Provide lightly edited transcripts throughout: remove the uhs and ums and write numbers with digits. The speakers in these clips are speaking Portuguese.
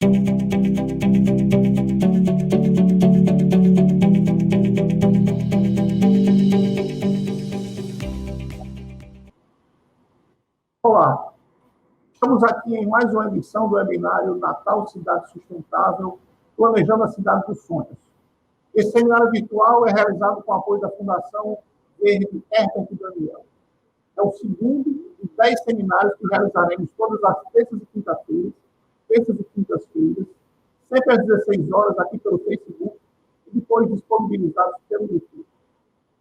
Olá, estamos aqui em mais uma edição do webinário Natal Cidade Sustentável, Planejando a Cidade dos Sonhos. Esse seminário virtual é realizado com o apoio da Fundação Verde Herbert Daniel. É o segundo de 10 seminários que realizaremos todas as terças e quintas-feiras, sempre às 16 horas, aqui pelo Facebook, e depois disponibilizados pelo YouTube.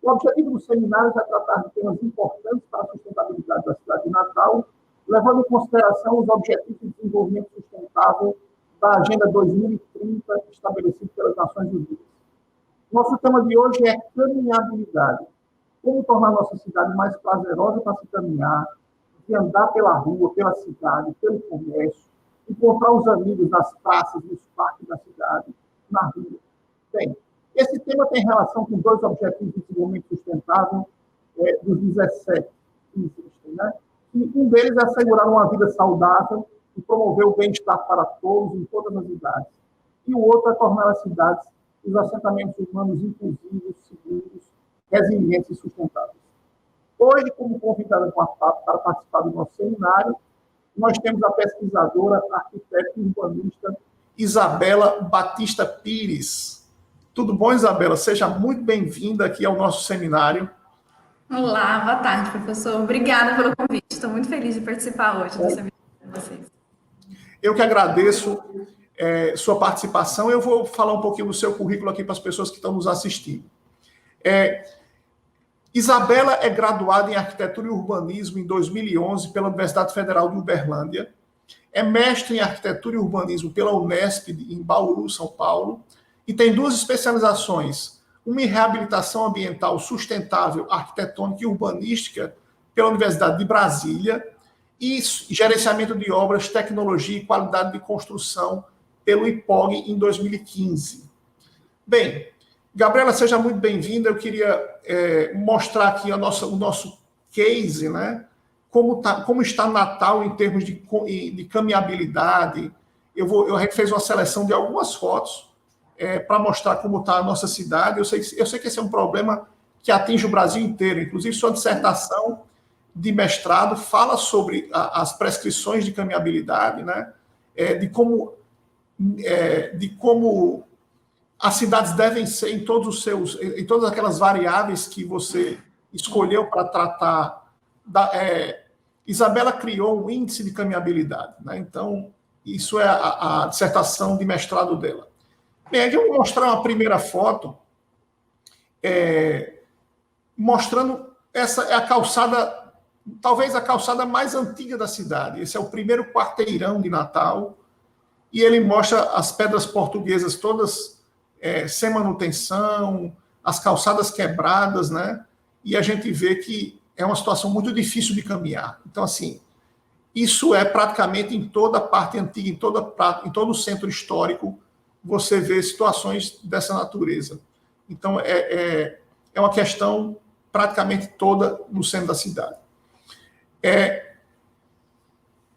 O objetivo do seminário é tratar de temas importantes para a sustentabilidade da cidade de Natal, levando em consideração os objetivos de desenvolvimento sustentável da Agenda 2030, estabelecido pelas Nações Unidas. Nosso tema de hoje é caminhabilidade. Como tornar nossa cidade mais prazerosa para se caminhar, de andar pela rua, pela cidade, pelo comércio, encontrar os amigos nas praças, nos parques da cidade, na rua. Bem, esse tema tem relação com dois objetivos de desenvolvimento sustentável dos 17 que existem, né? E um deles é assegurar uma vida saudável e promover o bem-estar para todos, em todas as idades. E o outro é tornar as cidades e os assentamentos humanos inclusivos, seguros, resilientes e sustentáveis. Hoje, como convidada para participar do nosso seminário, nós temos a pesquisadora, arquiteta e urbanista Isabela Batista Pires. Tudo bom, Isabela? Seja muito bem-vinda aqui ao nosso seminário. Olá, boa tarde, professor. Obrigada pelo convite. Estou muito feliz de participar hoje do seminário com vocês. Eu que agradeço sua participação. Eu vou falar um pouquinho do seu currículo aqui para as pessoas que estão nos assistindo. Isabela é graduada em Arquitetura e Urbanismo em 2011 pela Universidade Federal de Uberlândia. É mestre em Arquitetura e Urbanismo pela Unesp, em Bauru, São Paulo. E tem duas especializações, uma em reabilitação ambiental sustentável, arquitetônica e urbanística pela Universidade de Brasília e gerenciamento de obras, tecnologia e qualidade de construção pelo IPOG em 2015. Bem, Gabriela, seja muito bem-vinda. Eu queria mostrar aqui o nosso case, né? Como está Natal em termos de caminhabilidade. A gente fez uma seleção de algumas fotos para mostrar como está a nossa cidade. Eu sei que esse é um problema que atinge o Brasil inteiro. Inclusive, sua dissertação de mestrado fala sobre as prescrições de caminhabilidade, né? De como as cidades devem ser em todas aquelas variáveis que você escolheu para tratar. Isabela criou um índice de caminhabilidade, né? Então, isso é a dissertação de mestrado dela. Bem, eu vou mostrar uma primeira foto, mostrando essa é a calçada, talvez a calçada mais antiga da cidade. Esse é o primeiro quarteirão de Natal, e ele mostra as pedras portuguesas todas sem manutenção, as calçadas quebradas, né? E a gente vê que é uma situação muito difícil de caminhar. Então, assim, isso é praticamente em toda a parte antiga, em todo o centro histórico, você vê situações dessa natureza. Então, é uma questão praticamente toda no centro da cidade.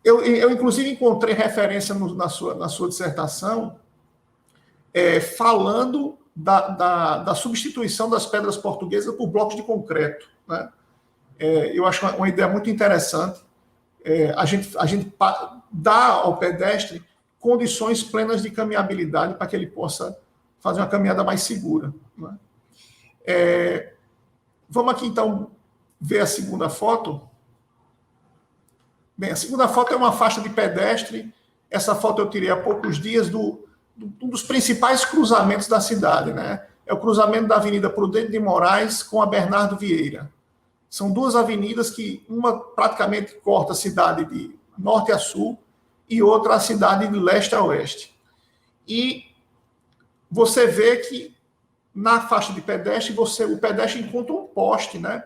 Eu inclusive, encontrei referência na sua dissertação falando da substituição das pedras portuguesas por blocos de concreto, né? Eu acho uma ideia muito interessante. A gente dá ao pedestre condições plenas de caminhabilidade para que ele possa fazer uma caminhada mais segura, né? Vamos aqui, então, ver a segunda foto. Bem, a segunda foto é uma faixa de pedestre. Essa foto eu tirei há poucos dias um dos principais cruzamentos da cidade, né? É o cruzamento da Avenida Prudente de Moraes com a Bernardo Vieira. São duas avenidas que uma praticamente corta a cidade de norte a sul e outra a cidade de leste a oeste. E você vê que na faixa de pedestre, o pedestre encontra um poste, né?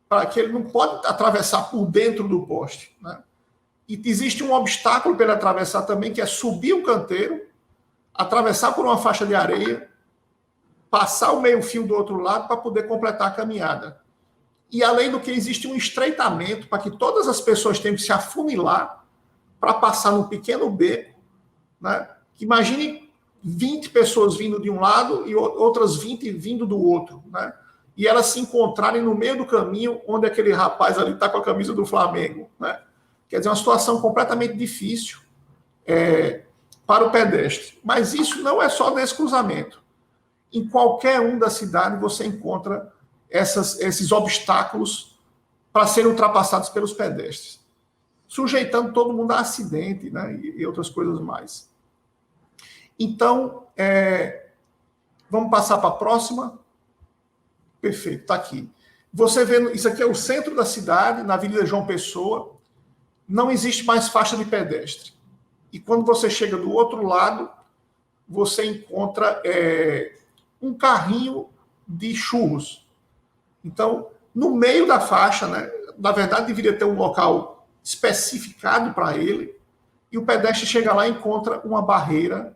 Para que ele não pode atravessar por dentro do poste, né? E existe um obstáculo para ele atravessar também, que é subir o canteiro, atravessar por uma faixa de areia, passar o meio-fio do outro lado para poder completar a caminhada. E, além do que, existe um estreitamento para que todas as pessoas tenham que se afunilar para passar num pequeno beco, né? Imagine 20 pessoas vindo de um lado e outras 20 vindo do outro, né? E elas se encontrarem no meio do caminho onde aquele rapaz ali está com a camisa do Flamengo, né? Quer dizer, uma situação completamente difícil para o pedestre. Mas isso não é só nesse cruzamento. Em qualquer um da cidade você encontra esses obstáculos para serem ultrapassados pelos pedestres, sujeitando todo mundo a acidente, né? E outras coisas mais. Então, vamos passar para a próxima. Perfeito, está aqui. Você vê, isso aqui é o centro da cidade, na Avenida João Pessoa. Não existe mais faixa de pedestre. E quando você chega do outro lado, você encontra um carrinho de churros. Então, no meio da faixa, né, na verdade, deveria ter um local especificado para ele, e o pedestre chega lá e encontra uma barreira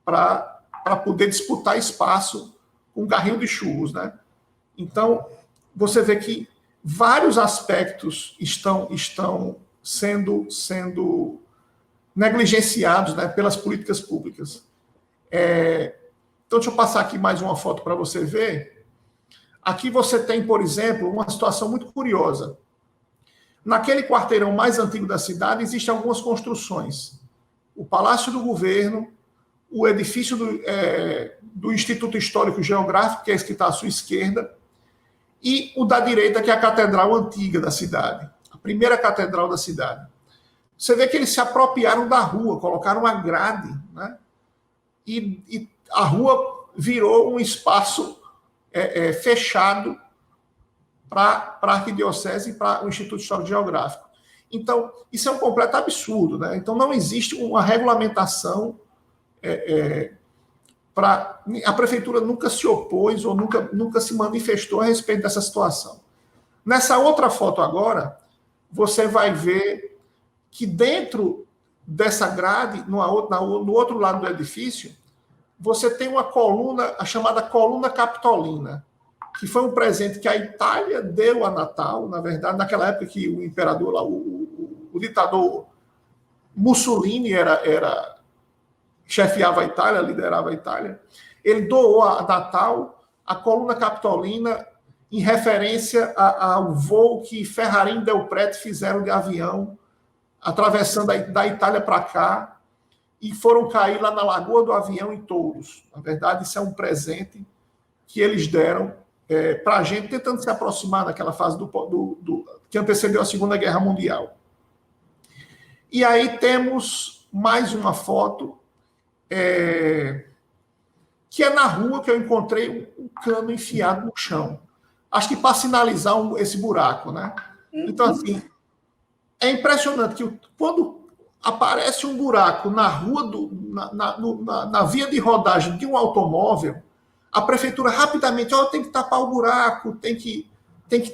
para poder disputar espaço com um carrinho de churros, né? Então, você vê que vários aspectos estão sendo negligenciados, né, pelas políticas públicas. Então, deixa eu passar aqui mais uma foto para você ver. Aqui você tem, por exemplo, uma situação muito curiosa. Naquele quarteirão mais antigo da cidade, existem algumas construções. O Palácio do Governo, o edifício do Instituto Histórico e Geográfico, que é esse que está à sua esquerda, e o da direita, que é a Catedral Antiga da cidade, a primeira catedral da cidade. Você vê que eles se apropriaram da rua, colocaram uma grade, né? E a rua virou um espaço fechado para a Arquidiocese e para o Instituto Histórico e Geográfico. Então, isso é um completo absurdo, né? Então, não existe uma regulamentação a prefeitura nunca se opôs ou nunca se manifestou a respeito dessa situação. Nessa outra foto agora, você vai ver que dentro dessa grade, no outro lado do edifício, você tem uma coluna, a chamada coluna capitolina, que foi um presente que a Itália deu a Natal, na verdade, naquela época que o imperador lá, o ditador Mussolini chefiava a Itália, liderava a Itália, ele doou a Natal a coluna capitolina em referência ao voo que Ferrarin e Delprete fizeram de avião, atravessando da Itália para cá, e foram cair lá na Lagoa do Avião, em Touros. Na verdade, isso é um presente que eles deram para a gente, tentando se aproximar daquela fase que antecedeu a Segunda Guerra Mundial. E aí temos mais uma foto, que é na rua que eu encontrei um cano enfiado no chão. Acho que para sinalizar esse buraco, né? Então, assim, é impressionante que quando aparece um buraco na rua, na via de rodagem de um automóvel, a prefeitura rapidamente, tem que tapar o buraco, tem que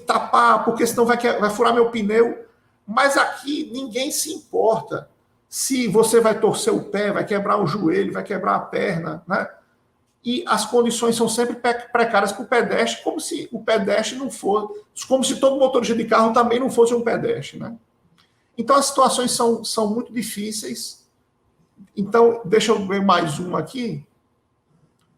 tapar, porque senão vai furar meu pneu. Mas aqui ninguém se importa se você vai torcer o pé, vai quebrar o joelho, vai quebrar a perna, né? E as condições são sempre precárias para o pedestre, como se o pedestre não fosse, como se todo motorista de carro também não fosse um pedestre, né? Então as situações são muito difíceis. Então, deixa eu ver mais uma aqui.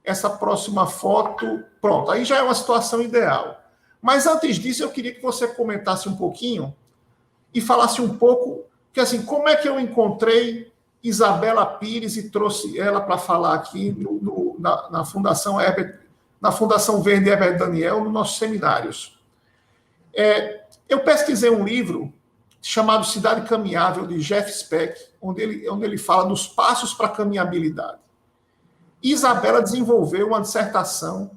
Essa próxima foto, pronto, aí já é uma situação ideal. Mas antes disso, eu queria que você comentasse um pouquinho e falasse um pouco, que assim, como é que eu encontrei Isabela Pires e trouxe ela para falar aqui na Fundação Verde Herbert Daniel, nos nossos seminários. Eu pesquisei um livro chamado Cidade Caminhável, de Jeff Speck, onde ele fala dos passos para a caminhabilidade. Isabela desenvolveu uma dissertação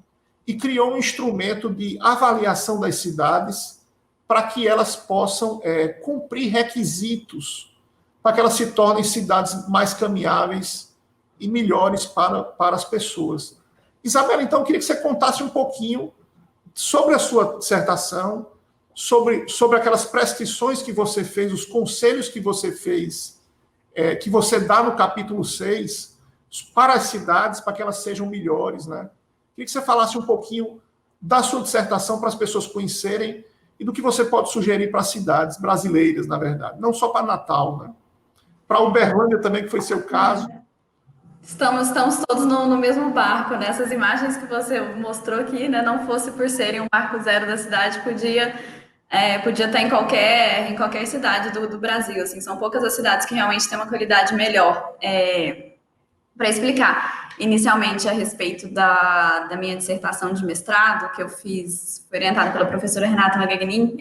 e criou um instrumento de avaliação das cidades para que elas possam cumprir requisitos para que elas se tornem cidades mais caminháveis e melhores para as pessoas. Isabela, então, eu queria que você contasse um pouquinho sobre a sua dissertação, sobre aquelas prescrições que você fez, os conselhos que você fez, que você dá no capítulo 6, para as cidades, para que elas sejam melhores, né? Queria que você falasse um pouquinho da sua dissertação para as pessoas conhecerem e do que você pode sugerir para as cidades brasileiras, na verdade. Não só para Natal, né? Para Uberlândia também, que foi seu caso. Estamos todos no mesmo barco, né? Essas imagens que você mostrou aqui, né? Não fosse por serem um marco zero da cidade, podia estar em qualquer cidade do Brasil, assim. São poucas as cidades que realmente têm uma qualidade melhor. Para explicar inicialmente a respeito da minha dissertação de mestrado, que eu fiz, foi orientada pela professora Renata Magagnin,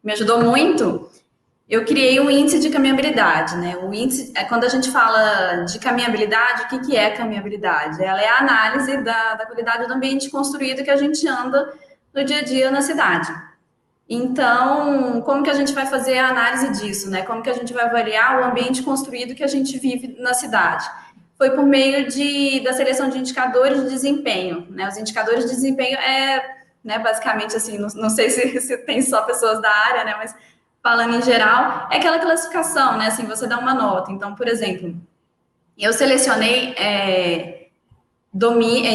me ajudou muito. Eu criei um índice de caminhabilidade, né? O índice, quando a gente fala de caminhabilidade, o que é caminhabilidade? Ela é a análise da qualidade do ambiente construído que a gente anda no dia a dia na cidade. Então, como que a gente vai fazer a análise disso, né? Como que a gente vai avaliar o ambiente construído que a gente vive na cidade? Foi por meio da seleção de indicadores de desempenho, né? Os indicadores de desempenho né, basicamente assim, não sei se tem só pessoas da área, né? Mas falando em geral, é aquela classificação, né? Assim, você dá uma nota. Então, por exemplo, eu selecionei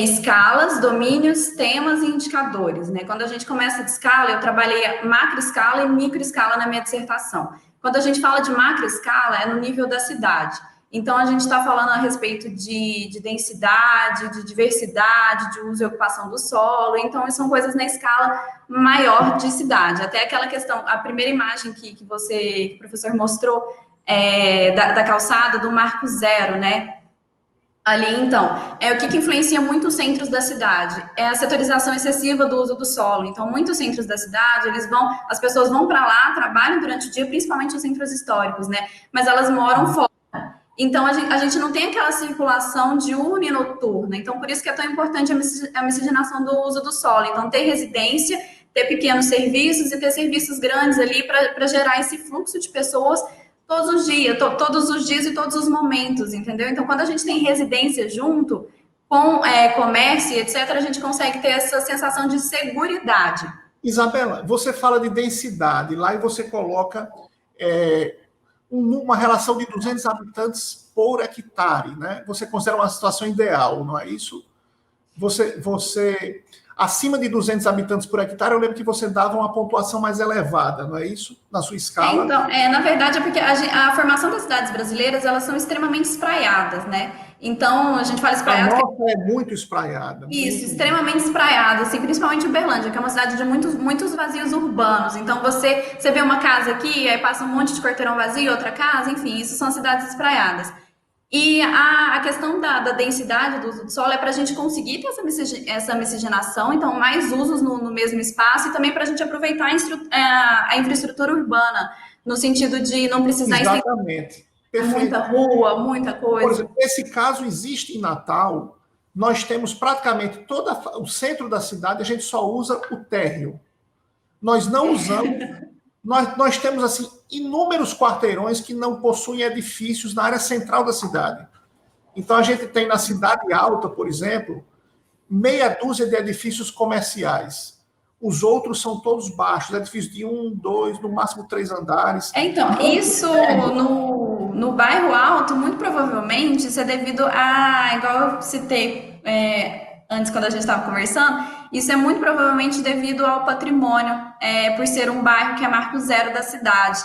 escalas, domínios, temas e indicadores, né? Quando a gente começa de escala, eu trabalhei macro escala e micro escala na minha dissertação. Quando a gente fala de macro escala, é no nível da cidade. Então, a gente está falando a respeito de densidade, de diversidade, de uso e ocupação do solo. Então, são coisas na escala maior de cidade. Até aquela questão, a primeira imagem que o professor mostrou, da calçada, do marco zero, né? Ali, então, o que influencia muito os centros da cidade? É a setorização excessiva do uso do solo. Então, muitos centros da cidade, as pessoas vão para lá, trabalham durante o dia, principalmente os centros históricos, né? Mas elas moram fora. Então, a gente não tem aquela circulação diurna e noturna. Então, por isso que é tão importante a miscigenação do uso do solo. Então, ter residência, ter pequenos serviços e ter serviços grandes ali para gerar esse fluxo de pessoas todos os dias, todos os dias e todos os momentos, entendeu? Então, quando a gente tem residência junto com comércio, etc., a gente consegue ter essa sensação de seguridade. Isabela, você fala de densidade lá e você coloca uma relação de 200 habitantes por hectare, né? Você considera uma situação ideal, não é isso? Você acima de 200 habitantes por hectare, eu lembro que você dava uma pontuação mais elevada, não é isso? Na sua escala. Então, na verdade, é porque a formação das cidades brasileiras, elas são extremamente espraiadas, né? Então, a gente fala espraiado... A nossa é muito espraiada. Isso, muito extremamente espraiada, assim, principalmente Uberlândia, que é uma cidade de muitos vazios urbanos. Então, você vê uma casa aqui, aí passa um monte de quarteirão vazio, outra casa, enfim, isso são cidades espraiadas. E a questão da densidade do uso do solo é para a gente conseguir ter essa miscigenação, então mais usos no mesmo espaço, e também para a gente aproveitar a infraestrutura urbana, no sentido de não precisar Exatamente. muita rua, muita coisa. Por exemplo, esse caso existe em Natal, nós temos praticamente todo o centro da cidade, a gente só usa o térreo. Nós não usamos... Nós temos assim inúmeros quarteirões que não possuem edifícios na área central da cidade. Então, a gente tem na Cidade Alta, por exemplo, meia dúzia de edifícios comerciais. Os outros são todos baixos, edifícios de 1, 2, no máximo 3 andares. Então, isso no bairro alto, muito provavelmente, isso é devido igual eu citei antes, quando a gente estava conversando, isso é muito provavelmente devido ao patrimônio, por ser um bairro que é marco zero da cidade.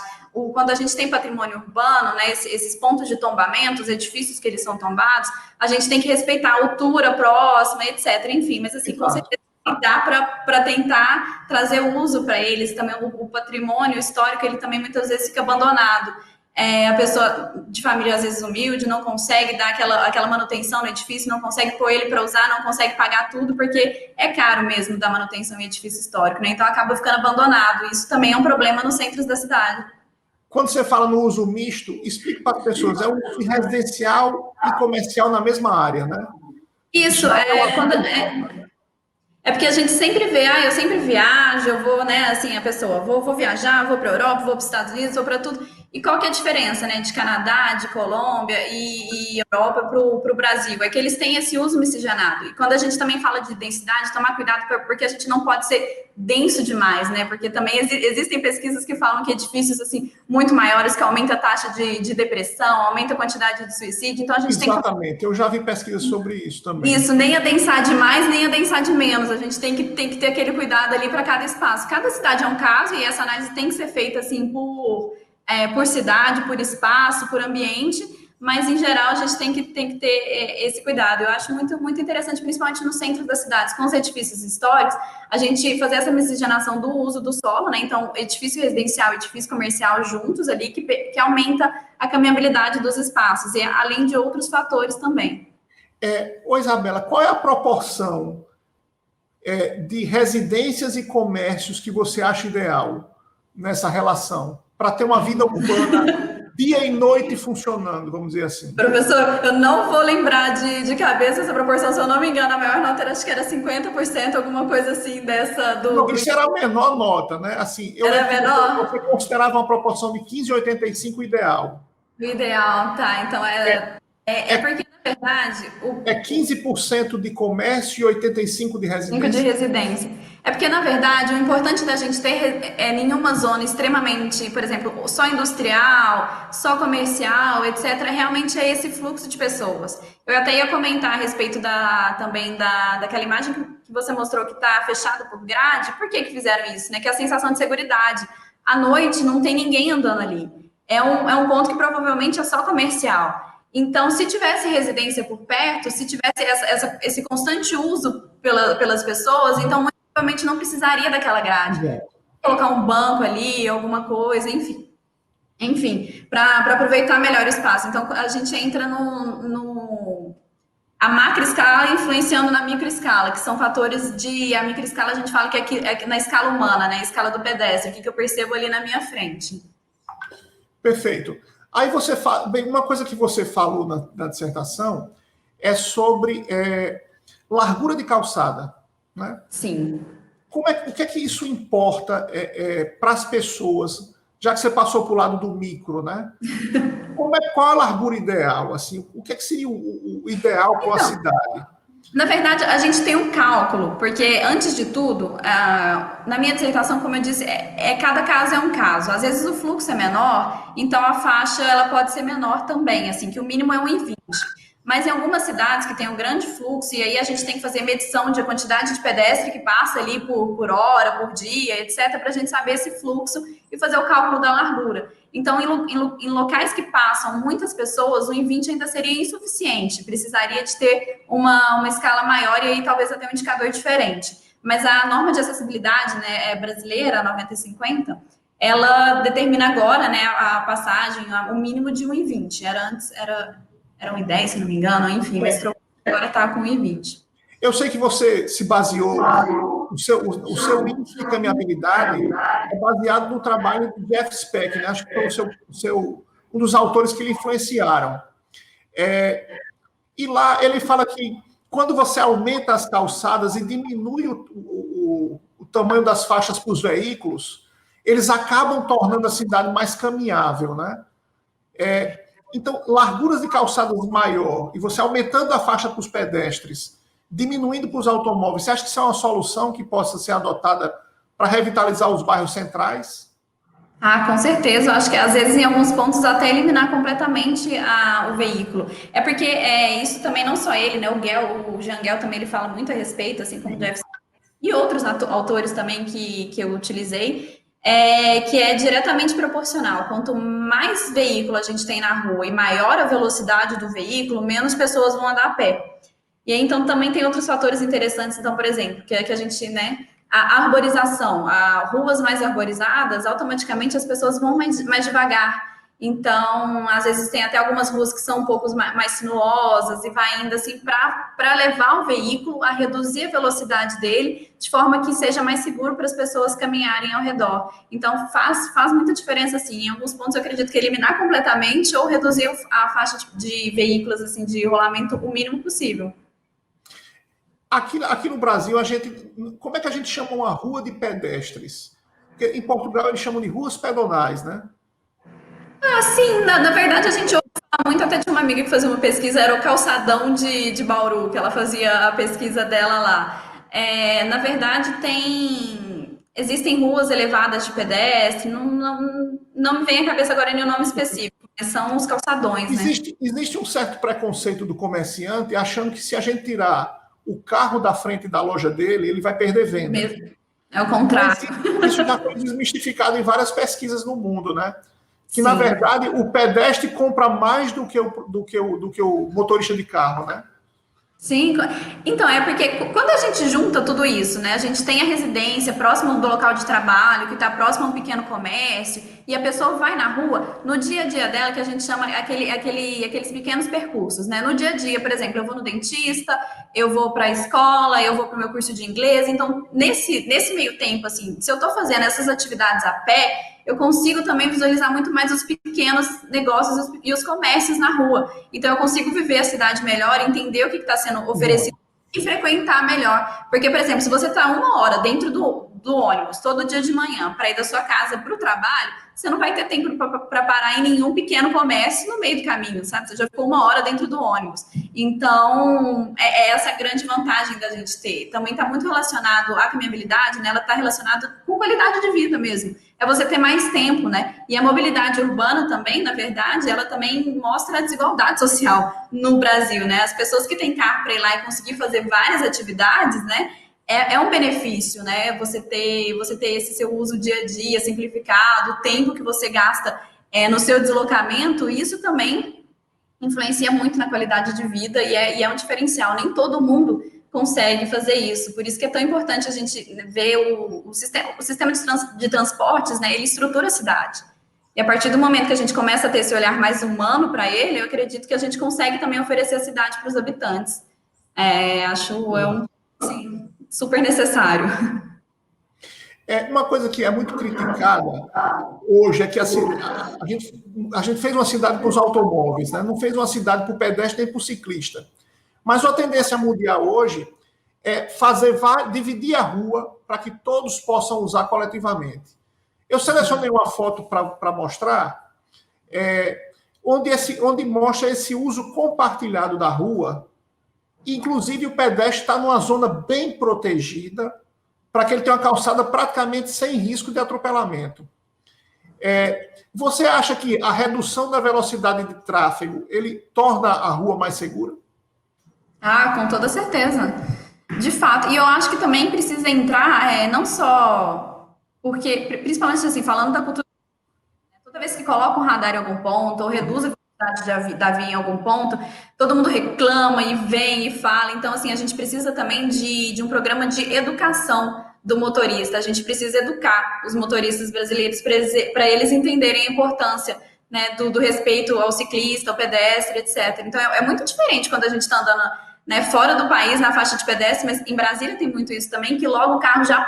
Quando a gente tem patrimônio urbano, né, esses pontos de tombamento, os edifícios que eles são tombados, a gente tem que respeitar a altura próxima, etc. Enfim, mas assim, com certeza dá para tentar trazer o uso para eles. Também o patrimônio histórico, ele também muitas vezes fica abandonado. A pessoa de família, às vezes, humilde, não consegue dar aquela manutenção no edifício, não consegue pôr ele para usar, não consegue pagar tudo, porque é caro mesmo dar manutenção em edifício histórico, né? Então, acaba ficando abandonado. Isso também é um problema nos centros da cidade. Quando você fala no uso misto, explique para as pessoas, é um uso residencial e comercial na mesma área, né? Isso, é porque a gente sempre vê, eu sempre viajo, eu vou, né, assim, a pessoa, vou viajar, vou para a Europa, vou para os Estados Unidos, vou para tudo. E qual que é a diferença, né, de Canadá, de Colômbia e Europa para o Brasil? É que eles têm esse uso miscigenado. E quando a gente também fala de densidade, tomar cuidado, porque a gente não pode ser denso demais, né? Porque também existem pesquisas que falam que edifícios, assim, muito maiores, que aumenta a taxa de depressão, aumenta a quantidade de suicídio. Então, a gente Exatamente, eu já vi pesquisas sobre isso também. Isso, nem adensar demais, nem adensar de menos. A gente tem que ter aquele cuidado ali para cada espaço. Cada cidade é um caso e essa análise tem que ser feita, assim, por cidade, por espaço, por ambiente, mas em geral a gente tem que ter esse cuidado. Eu acho muito, muito interessante, principalmente no centro das cidades, com os edifícios históricos, a gente fazer essa miscigenação do uso do solo, né? Então, edifício residencial e edifício comercial juntos ali, que aumenta a caminhabilidade dos espaços, e além de outros fatores também. Ô Isabela, qual é a proporção de residências e comércios que você acha ideal nessa relação, para ter uma vida urbana dia e noite funcionando, vamos dizer assim? Professor, eu não vou lembrar de cabeça essa proporção, se eu não me engano, a maior nota acho que era 50%, alguma coisa assim dessa do... Não, isso era a menor nota, né? Assim, era menor? Você considerava uma proporção de 15,85 ideal. O ideal, tá. Então, porque, na verdade... É 15% de comércio e 85% de residência. 5 de residência. É porque, na verdade, o importante da gente ter nenhuma zona extremamente, por exemplo, só industrial, só comercial, etc., realmente é esse fluxo de pessoas. Eu até ia comentar a respeito também daquela imagem que você mostrou que está fechada por grade. Por que fizeram isso? Né? Que é a sensação de seguridade. À noite não tem ninguém andando ali. É um ponto que provavelmente é só comercial. Então, se tivesse residência por perto, se tivesse esse constante uso pelas pessoas, então, muito provavelmente não precisaria daquela grade. Colocar um banco ali, alguma coisa, enfim, para aproveitar melhor o espaço. Então, a gente entra a macroescala influenciando na microescala, que são fatores a microescala a gente fala que é na escala humana, né? A escala do pedestre, o que eu percebo ali na minha frente. Perfeito. Aí você fala, bem, uma coisa que você falou na dissertação é sobre largura de calçada, né? Sim. O que é que isso importa para as pessoas, já que você passou para o lado do micro, né? Qual a largura ideal? Assim, o que é que seria o ideal para a cidade? Na verdade, a gente tem um cálculo, porque, antes de tudo, na minha dissertação, como eu disse, cada caso é um caso. Às vezes o fluxo é menor, então a faixa ela pode ser menor também, assim, que o mínimo é 1,20. Mas em algumas cidades que tem um grande fluxo, e aí a gente tem que fazer medição de quantidade de pedestre que passa ali por hora, por dia, etc., para a gente saber esse fluxo e fazer o cálculo da largura. Então, em locais que passam muitas pessoas, o 1,20 ainda seria insuficiente, precisaria de ter uma escala maior e aí talvez até um indicador diferente. Mas a norma de acessibilidade, né, brasileira, a 9050, ela determina agora, né, a passagem, o mínimo de 1,20. Era 1,10, se não me engano, enfim, mas agora está com 1,20. Eu sei que você se baseou, o seu índice de caminhabilidade é baseado no trabalho de Jeff Speck, né? Acho que foi um dos autores que lhe influenciaram. E lá ele fala que quando você aumenta as calçadas e diminui o tamanho das faixas para os veículos, eles acabam tornando a cidade mais caminhável, né? Então, larguras de calçadas maior e você aumentando a faixa para os pedestres, diminuindo para os automóveis, você acha que isso é uma solução que possa ser adotada para revitalizar os bairros centrais? Com certeza. Eu acho que, às vezes, em alguns pontos, até eliminar completamente o veículo. É porque isso também, não só ele, né? O Jean Gehl também ele fala muito a respeito, assim como o Jeff e outros autores também que eu utilizei, que é diretamente proporcional. Quanto mais veículo a gente tem na rua e maior a velocidade do veículo, menos pessoas vão andar a pé. E aí, então, também tem outros fatores interessantes. Então, por exemplo, que a gente, né, a arborização, ruas mais arborizadas, automaticamente as pessoas vão mais devagar. Então, às vezes tem até algumas ruas que são um pouco mais sinuosas e vai indo assim para levar o veículo a reduzir a velocidade dele, de forma que seja mais seguro para as pessoas caminharem ao redor. Então, faz muita diferença, assim. Em alguns pontos, eu acredito que eliminar completamente ou reduzir a faixa de veículos, assim, de rolamento o mínimo possível. Aqui no Brasil, como é que a gente chama uma rua de pedestres? Porque em Portugal eles chamam de ruas pedonais, né? Sim, na verdade a gente ouve falar muito, até de uma amiga que fazia uma pesquisa, era o calçadão de Bauru, que ela fazia a pesquisa dela lá. Na verdade existem ruas elevadas de pedestre, não me vem à cabeça agora nenhum nome específico, mas são os calçadões, né? Existe um certo preconceito do comerciante achando que se a gente tirar o carro da frente da loja dele, ele vai perder venda. É o contrário. Mas isso já foi desmistificado em várias pesquisas no mundo, né? Que, na verdade, o pedestre compra mais do que o motorista de carro, né? Sim, então é porque quando a gente junta tudo isso, né? A gente tem a residência próximo do local de trabalho, que está próximo a um pequeno comércio, e a pessoa vai na rua, no dia a dia dela, que a gente chama aqueles pequenos percursos, né? No dia a dia, por exemplo, eu vou no dentista, eu vou para a escola, eu vou para o meu curso de inglês, então nesse meio tempo, assim, se eu estou fazendo essas atividades a pé, eu consigo também visualizar muito mais os pequenos negócios e os comércios na rua. Então, eu consigo viver a cidade melhor, entender o que está sendo oferecido e frequentar melhor. Porque, por exemplo, se você está 1 hora dentro do ônibus, todo dia de manhã, para ir da sua casa para o trabalho, você não vai ter tempo para parar em nenhum pequeno comércio no meio do caminho, sabe? Você já ficou 1 hora dentro do ônibus. Então, é essa grande vantagem da gente ter. Também está muito relacionado à caminhabilidade, né? Ela está relacionada com qualidade de vida mesmo. É você ter mais tempo, né? E a mobilidade urbana também, na verdade, ela também mostra a desigualdade social no Brasil, né? As pessoas que têm carro para ir lá e conseguir fazer várias atividades, né? É um benefício, né? Você ter esse seu uso dia a dia simplificado, o tempo que você gasta no seu deslocamento, isso também influencia muito na qualidade de vida e é um diferencial. Nem todo mundo consegue fazer isso. Por isso que é tão importante a gente ver o sistema de transportes, né? Ele estrutura a cidade. E a partir do momento que a gente começa a ter esse olhar mais humano para ele, eu acredito que a gente consegue também oferecer a cidade para os habitantes. Assim, super necessário. Uma coisa que é muito criticada hoje é que assim, a gente fez uma cidade para os automóveis, né? Não fez uma cidade para o pedestre nem para o ciclista. Mas a tendência mundial hoje é dividir a rua para que todos possam usar coletivamente. Eu selecionei uma foto para mostrar, onde mostra esse uso compartilhado da rua. Inclusive, o pedestre está numa zona bem protegida, para que ele tenha uma calçada praticamente sem risco de atropelamento. Você acha que a redução da velocidade de tráfego ele torna a rua mais segura? Com toda certeza. De fato. E eu acho que também precisa entrar, não só porque, principalmente assim, falando da cultura, toda vez que coloca um radar em algum ponto, ou reduz a velocidade da via em algum ponto, todo mundo reclama e vem e fala. Então, assim, a gente precisa também de um programa de educação do motorista. A gente precisa educar os motoristas brasileiros para eles entenderem a importância, né, do respeito ao ciclista, ao pedestre, etc. Então, é muito diferente quando a gente está andando, né, fora do país, na faixa de pedestre, mas em Brasília tem muito isso também, que logo o carro já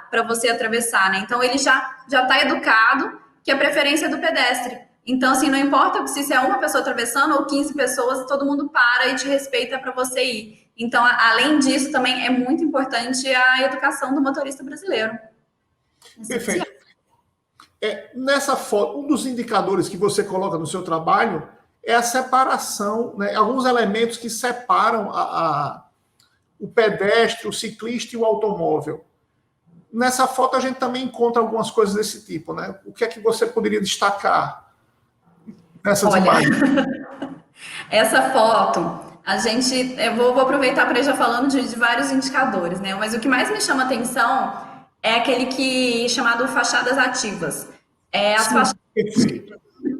para você atravessar, né? Então, ele já está educado que a preferência é do pedestre. Então, assim, não importa se é uma pessoa atravessando ou 15 pessoas, todo mundo para e te respeita para você ir. Então, além disso, também é muito importante a educação do motorista brasileiro. Perfeito. Nessa foto, um dos indicadores que você coloca no seu trabalho é a separação, né, alguns elementos que separam o pedestre, o ciclista e o automóvel. Nessa foto a gente também encontra algumas coisas desse tipo, né? O que é que você poderia destacar nessas imagens? Essa foto, eu vou aproveitar para ir já falando de vários indicadores, né? Mas o que mais me chama atenção é aquele chamado fachadas ativas. As fachadas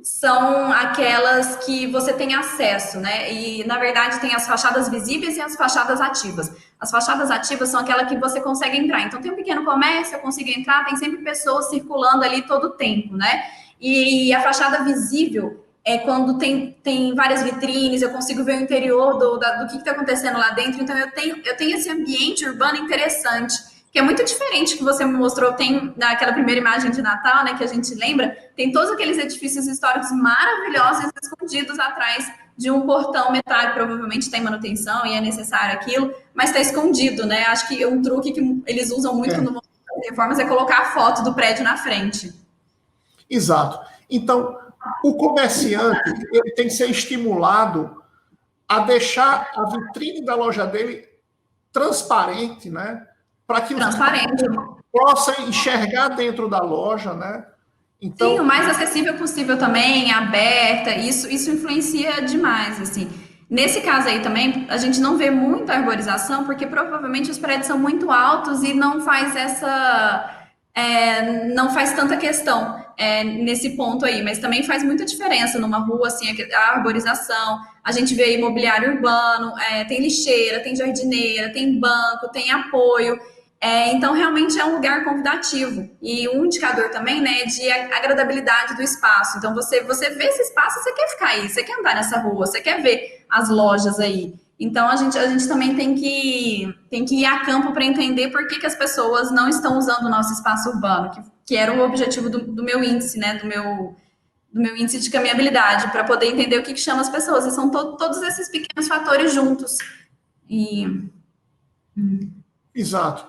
são aquelas que você tem acesso, né? E, na verdade, tem as fachadas visíveis e as fachadas ativas. As fachadas ativas são aquelas que você consegue entrar. Então, tem um pequeno comércio, eu consigo entrar, tem sempre pessoas circulando ali todo o tempo, né? E a fachada visível é quando tem várias vitrines, eu consigo ver o interior do que está acontecendo lá dentro. Então, eu tenho esse ambiente urbano interessante, que é muito diferente que você me mostrou. Tem naquela primeira imagem de Natal, né, que a gente lembra, tem todos aqueles edifícios históricos maravilhosos escondidos atrás de um portão metálico, provavelmente tem manutenção e é necessário aquilo, mas está escondido, né? Acho que um truque que eles usam muito no momento das reformas é colocar a foto do prédio na frente. Exato. Então, o comerciante ele tem que ser estimulado a deixar a vitrine da loja dele transparente, né? Para que os possam enxergar dentro da loja, né? Então, sim, o mais acessível possível também, aberta, isso influencia demais, assim. Nesse caso aí também, a gente não vê muita arborização, porque provavelmente os prédios são muito altos e não faz não faz tanta questão nesse ponto aí, mas também faz muita diferença numa rua, assim, a arborização, a gente vê imobiliário urbano, tem lixeira, tem jardineira, tem banco, tem apoio, então realmente é um lugar convidativo, e um indicador também, né, de agradabilidade do espaço, então você vê esse espaço, você quer ficar aí, você quer andar nessa rua, você quer ver as lojas aí, então a gente também tem que ir a campo para entender por que as pessoas não estão usando o nosso espaço urbano, que era o objetivo do meu índice, né? Do meu índice de caminhabilidade, para poder entender o que chama as pessoas. E são todos esses pequenos fatores juntos. Exato.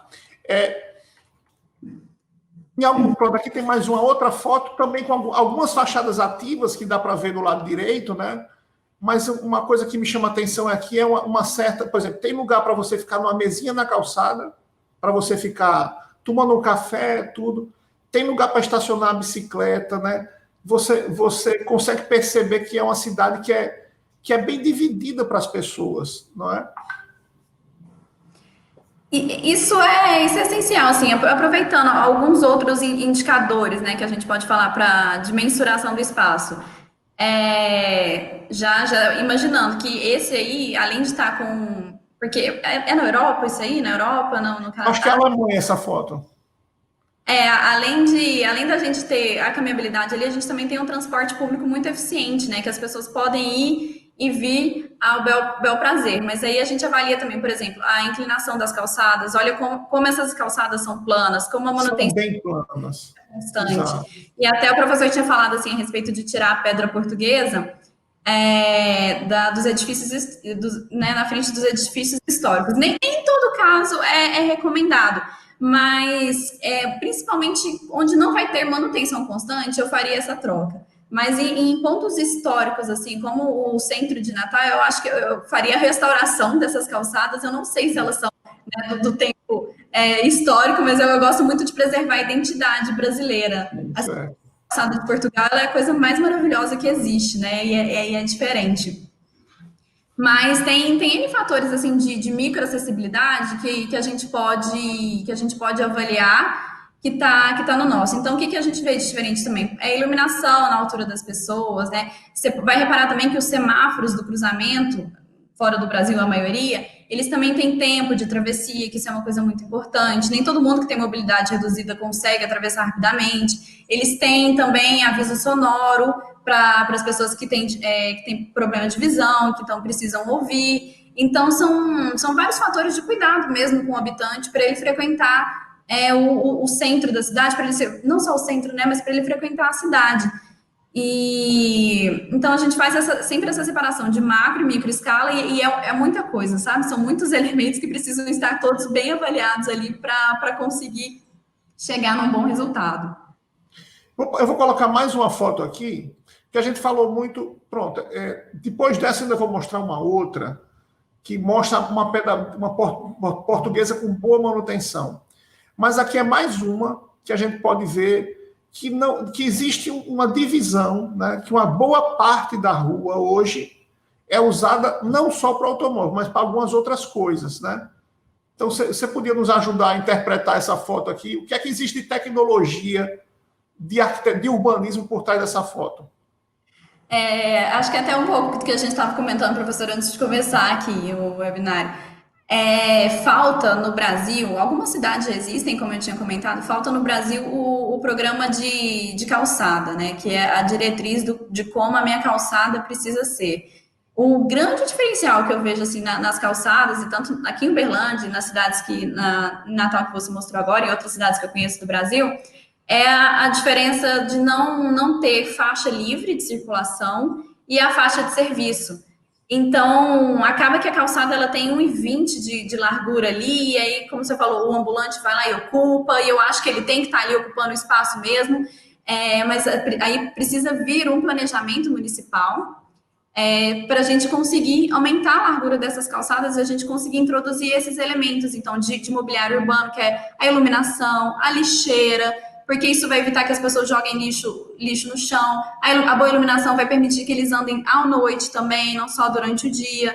Pronto, aqui tem mais uma outra foto também com algumas fachadas ativas que dá para ver do lado direito, né? Mas uma coisa que me chama a atenção aqui é uma certa, por exemplo, tem lugar para você ficar numa mesinha na calçada, para você ficar tomando um café, tudo. Tem lugar para estacionar a bicicleta, né? Você consegue perceber que é uma cidade que é bem dividida para as pessoas, não é? Isso é essencial, assim, aproveitando alguns outros indicadores, né, que a gente pode falar de mensuração do espaço. Já imaginando que esse aí, além de estar com... Porque é na Europa isso aí? Na Europa, no Canadá? Acho que é a Alemanha essa foto. Além da gente ter a caminhabilidade ali, a gente também tem um transporte público muito eficiente, né? Que as pessoas podem ir e vir ao bel prazer. Mas aí a gente avalia também, por exemplo, a inclinação das calçadas, olha como essas calçadas são planas, como a manutenção... São bem planas. Constante. Exato. E até o professor tinha falado assim a respeito de tirar a pedra portuguesa dos edifícios, né, na frente dos edifícios históricos. Nem em todo caso é recomendado, mas principalmente onde não vai ter manutenção constante, eu faria essa troca. Mas em pontos históricos, assim, como o centro de Natal, eu acho que eu faria a restauração dessas calçadas. Eu não sei se elas são, né, do tempo histórico, mas eu gosto muito de preservar a identidade brasileira. A calçada de Portugal é a coisa mais maravilhosa que existe, né? E é diferente. Mas tem N fatores assim de microacessibilidade que a gente pode avaliar que tá no nosso. Então, o que a gente vê de diferente também? É a iluminação na altura das pessoas, né? Você vai reparar também que os semáforos do cruzamento, fora do Brasil, a maioria, eles também têm tempo de travessia, que isso é uma coisa muito importante. Nem todo mundo que tem mobilidade reduzida consegue atravessar rapidamente. Eles têm também aviso sonoro para as pessoas que têm problema de visão, que precisam ouvir. Então, são vários fatores de cuidado mesmo com o habitante para ele frequentar o centro da cidade, para ele ser, não só o centro, né, mas para ele frequentar a cidade. E então a gente faz sempre essa separação de macro e micro escala, e é muita coisa, sabe? São muitos elementos que precisam estar todos bem avaliados ali para conseguir chegar num bom resultado. Eu vou colocar mais uma foto aqui, que a gente falou muito. Pronto, depois dessa, ainda vou mostrar uma outra, que mostra uma portuguesa com boa manutenção. Mas aqui é mais uma que a gente pode ver que existe uma divisão, né, que uma boa parte da rua hoje é usada não só para automóvel, mas para algumas outras coisas, né? Então, você podia nos ajudar a interpretar essa foto aqui? O que é que existe de tecnologia, de urbanismo por trás dessa foto? Acho que até um pouco do que a gente estava comentando, professor, antes de começar aqui o webinário. Falta no Brasil, algumas cidades já existem, como eu tinha comentado, falta no Brasil o programa de calçada, né? Que é a diretriz de como a minha calçada precisa ser. O grande diferencial que eu vejo assim nas calçadas, e tanto aqui em Uberlândia, nas cidades em Natal que você mostrou agora, e outras cidades que eu conheço do Brasil, é a diferença de não ter faixa livre de circulação e a faixa de serviço. Então, acaba que a calçada ela tem 1,20 de largura ali, e aí, como você falou, o ambulante vai lá e ocupa, e eu acho que ele tem que estar ali ocupando o espaço mesmo, mas aí precisa vir um planejamento municipal para a gente conseguir aumentar a largura dessas calçadas e a gente conseguir introduzir esses elementos, então, de mobiliário urbano, que é a iluminação, a lixeira, porque isso vai evitar que as pessoas joguem lixo no chão. A boa iluminação vai permitir que eles andem à noite também, não só durante o dia.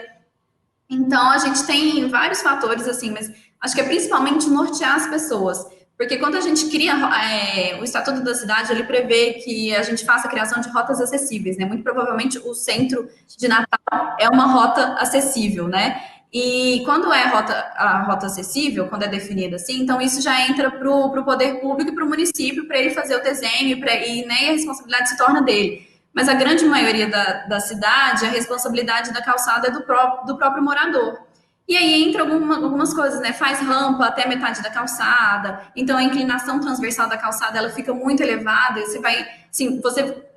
Então, a gente tem vários fatores, assim, mas acho que é principalmente nortear as pessoas, Porque quando a gente cria o Estatuto da Cidade, ele prevê que a gente faça a criação de rotas acessíveis, né? Muito provavelmente o centro de Natal é uma rota acessível, né? E quando é a rota acessível, quando é definida assim, então isso já entra para o poder público e para o município, para ele fazer o desenho, e nem a responsabilidade se torna dele. Mas a grande maioria da cidade, a responsabilidade da calçada é do próprio morador. E aí entra algumas coisas, né? Faz rampa até metade da calçada, então a inclinação transversal da calçada ela fica muito elevada, e você vai, assim,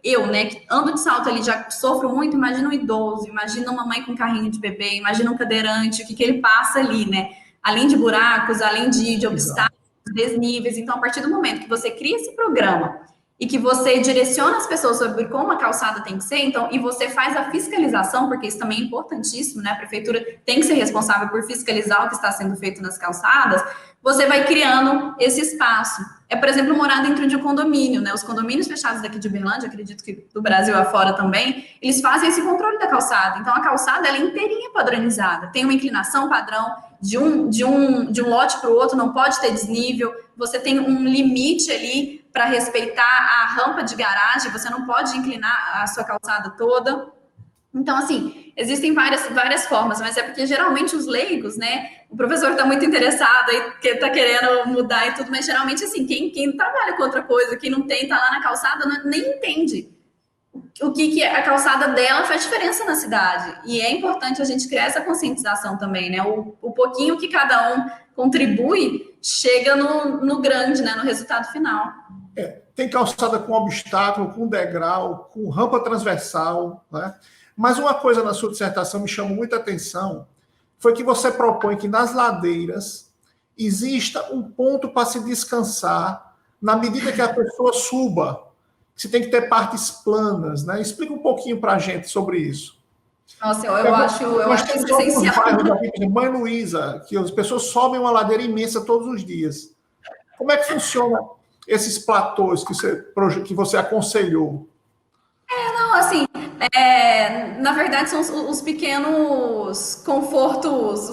eu, né, que ando de salto ali, já sofro muito, imagina um idoso, imagina uma mãe com carrinho de bebê, imagina um cadeirante, o que ele passa ali, né? Além de buracos, além de obstáculos, desníveis. Então, a partir do momento que você cria esse programa e que você direciona as pessoas sobre como a calçada tem que ser, então, e você faz a fiscalização, porque isso também é importantíssimo, né? A prefeitura tem que ser responsável por fiscalizar o que está sendo feito nas calçadas, você vai criando esse espaço. É, por exemplo, morar dentro de um condomínio, né? Os condomínios fechados daqui de Uberlândia, acredito que do Brasil afora também, eles fazem esse controle da calçada. Então, a calçada, ela é inteirinha padronizada, tem uma inclinação padrão, de um lote para o outro, não pode ter desnível, você tem um limite ali para respeitar a rampa de garagem, você não pode inclinar a sua calçada toda. Então, assim, existem várias formas, mas é porque geralmente os leigos, né? O professor está muito interessado e está querendo mudar e tudo, mas geralmente, assim, quem trabalha com outra coisa, quem não tem, tá lá na calçada, nem entende o que a calçada dela faz diferença na cidade. E é importante a gente criar essa conscientização também, né? O pouquinho que cada um contribui chega no grande, né? No resultado final. Tem calçada com obstáculo, com degrau, com rampa transversal, né? Mas uma coisa na sua dissertação me chamou muita atenção, foi que você propõe que nas ladeiras exista um ponto para se descansar na medida que a pessoa suba. Você tem que ter partes planas, né? Explica um pouquinho para a gente sobre isso. Nossa, eu acho isso essencial. Bairros aqui, por exemplo, Mãe Luísa, que as pessoas sobem uma ladeira imensa todos os dias. Como é que funciona esses platôs que você aconselhou? Não, assim, na verdade são os pequenos confortos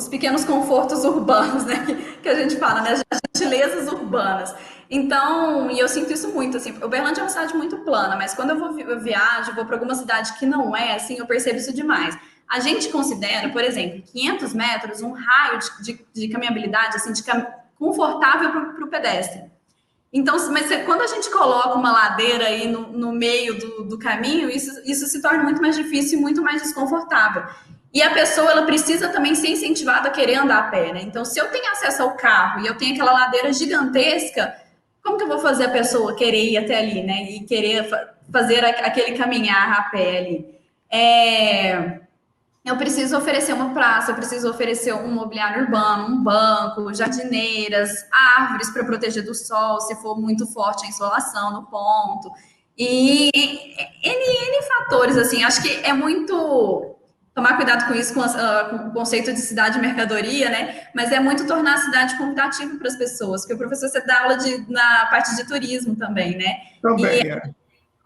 urbanos, né, que a gente fala, né, as gentilezas urbanas. Então, e eu sinto isso muito, assim, Uberlândia é uma cidade muito plana, mas quando eu viajo, vou para alguma cidade que não é, assim, eu percebo isso demais. A gente considera, por exemplo, 500 metros um raio de caminhabilidade, assim, confortável para o pedestre. Então, mas quando a gente coloca uma ladeira aí no meio do caminho, isso se torna muito mais difícil e muito mais desconfortável. E a pessoa, ela precisa também ser incentivada a querer andar a pé, né? Então, se eu tenho acesso ao carro e eu tenho aquela ladeira gigantesca, como que eu vou fazer a pessoa querer ir até ali, né? E querer fazer aquele caminhar a pé ali? Eu preciso oferecer uma praça, eu preciso oferecer um mobiliário urbano, um banco, jardineiras, árvores para proteger do sol, se for muito forte a insolação no ponto. E N fatores, assim, acho que é muito tomar cuidado com isso, com o conceito de cidade e mercadoria, né? Mas é muito tornar a cidade convidativa para as pessoas, porque o professor você dá aula na parte de turismo também, né? Também,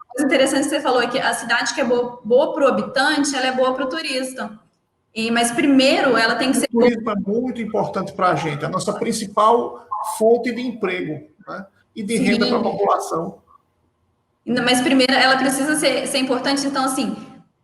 coisa interessante que você falou é que a cidade que é boa para o habitante, ela é boa para o turista. Mas primeiro ela tem que ser. O turismo é muito importante para a gente, a nossa principal fonte de emprego, né? E de renda para a população. Mas primeiro ela precisa ser importante, então, assim,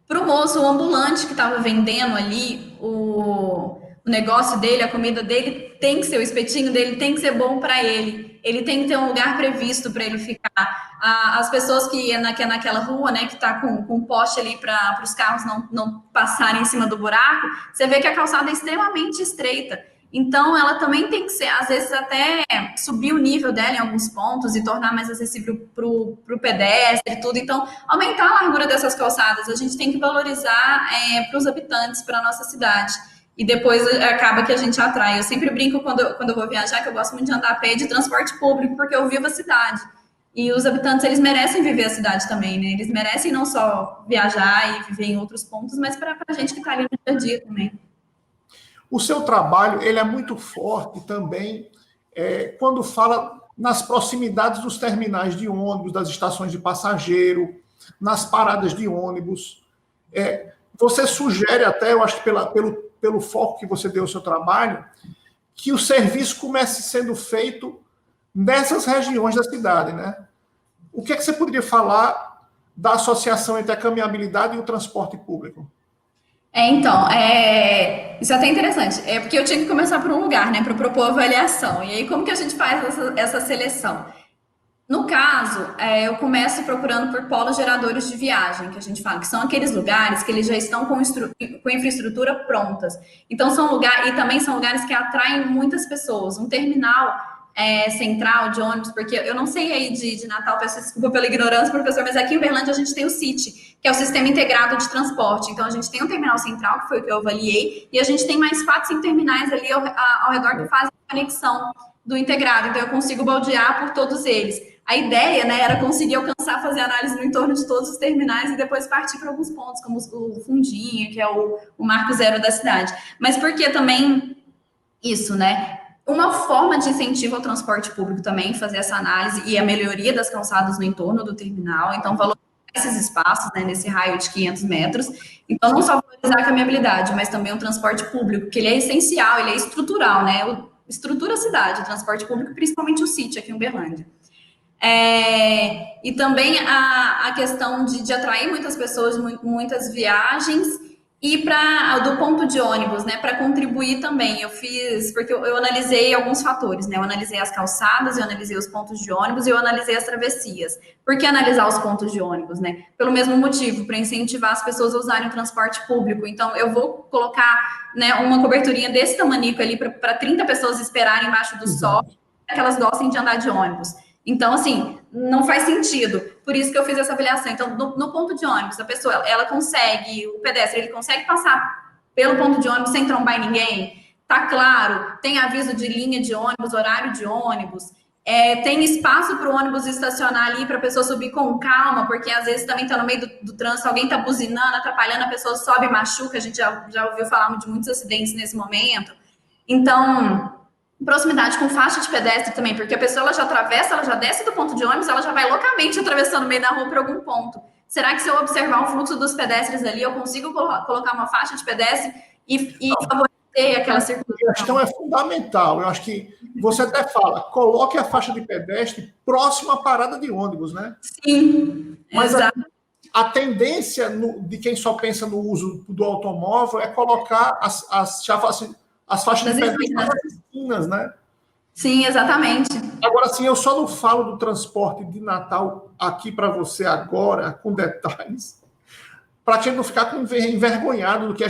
para o moço, o ambulante que estava vendendo ali o negócio dele, a comida dele, tem que ser, o espetinho dele tem que ser bom para ele. Ele tem que ter um lugar previsto para ele ficar. As pessoas que é naquela rua, né, que está com poste ali para os carros não passarem em cima do buraco, você vê que a calçada é extremamente estreita. Então, ela também tem que ser, às vezes, até subir o nível dela em alguns pontos e tornar mais acessível para o pedestre e tudo. Então, aumentar a largura dessas calçadas. A gente tem que valorizar para os habitantes, para a nossa cidade. E depois acaba que a gente atrai. Eu sempre brinco quando eu vou viajar, que eu gosto muito de andar a pé de transporte público, porque eu vivo a cidade. E os habitantes, eles merecem viver a cidade também, né? Eles merecem não só viajar e viver em outros pontos, mas para a gente que está ali no dia a dia também. O seu trabalho ele é muito forte também quando fala nas proximidades dos terminais de ônibus, das estações de passageiro, nas paradas de ônibus. Você sugere até, eu acho que pelo foco que você deu ao seu trabalho, que o serviço comece sendo feito nessas regiões da cidade, né? O que é que você poderia falar da associação entre a caminhabilidade e o transporte público? Então, isso é até interessante. É porque eu tinha que começar por um lugar, né, para propor avaliação. E aí, como que a gente faz essa seleção? No caso, eu começo procurando por polos geradores de viagem, que a gente fala, que são aqueles lugares que eles já estão com infraestrutura prontas. Então, são lugares, e também são lugares que atraem muitas pessoas. Um terminal central de ônibus, porque eu não sei aí de Natal, peço desculpa pela ignorância, professor, mas aqui em Uberlândia a gente tem o CIT, que é o Sistema Integrado de Transporte. Então, a gente tem um terminal central, que foi o que eu avaliei, e a gente tem mais 4, 5 terminais ali ao redor que fazem a conexão do integrado. Então, eu consigo baldear por todos eles. A ideia, né, era conseguir alcançar, fazer análise no entorno de todos os terminais e depois partir para alguns pontos, como o fundinho, que é o marco zero da cidade. Mas porque também isso, né? Uma forma de incentivo ao transporte público também, fazer essa análise e a melhoria das calçadas no entorno do terminal. Então, valorizar esses espaços, né, nesse raio de 500 metros. Então, não só valorizar a caminhabilidade, mas também o transporte público, que ele é essencial, ele é estrutural, né? Estrutura a cidade, o transporte público, principalmente o sítio aqui em Uberlândia. E também a questão de atrair muitas pessoas, muitas viagens, e do ponto de ônibus, né, para contribuir também. Eu fiz, porque eu analisei alguns fatores, né, eu analisei as calçadas, eu analisei os pontos de ônibus e eu analisei as travessias. Por que analisar os pontos de ônibus, né? Pelo mesmo motivo, para incentivar as pessoas a usarem o transporte público. Então, eu vou colocar, né, uma coberturinha desse tamanico ali para 30 pessoas esperarem embaixo do sol, para que elas gostem de andar de ônibus. Então, assim, não faz sentido. Por isso que eu fiz essa avaliação. Então, no ponto de ônibus, a pessoa, ela consegue, o pedestre, ele consegue passar pelo ponto de ônibus sem trombar em ninguém? Tá claro, tem aviso de linha de ônibus, horário de ônibus, tem espaço para o ônibus estacionar ali para a pessoa subir com calma, porque às vezes também está no meio do trânsito, alguém está buzinando, atrapalhando, a pessoa sobe e machuca. A gente já ouviu falar de muitos acidentes nesse momento. Então, proximidade com faixa de pedestre também, porque a pessoa ela já atravessa, ela já desce do ponto de ônibus, ela já vai loucamente atravessando o meio da rua para algum ponto. Será que se eu observar o fluxo dos pedestres ali, eu consigo colocar uma faixa de pedestre e favorecer aquela circulação? A questão é fundamental. Eu acho que você até fala, coloque a faixa de pedestre próximo à parada de ônibus, né? Sim, mas a tendência de quem só pensa no uso do automóvel é colocar as faixas de pedestre nas esquinas, né? Sim, exatamente. Agora, assim, eu só não falo do transporte de Natal aqui para você agora, com detalhes, para a gente não ficar envergonhado do que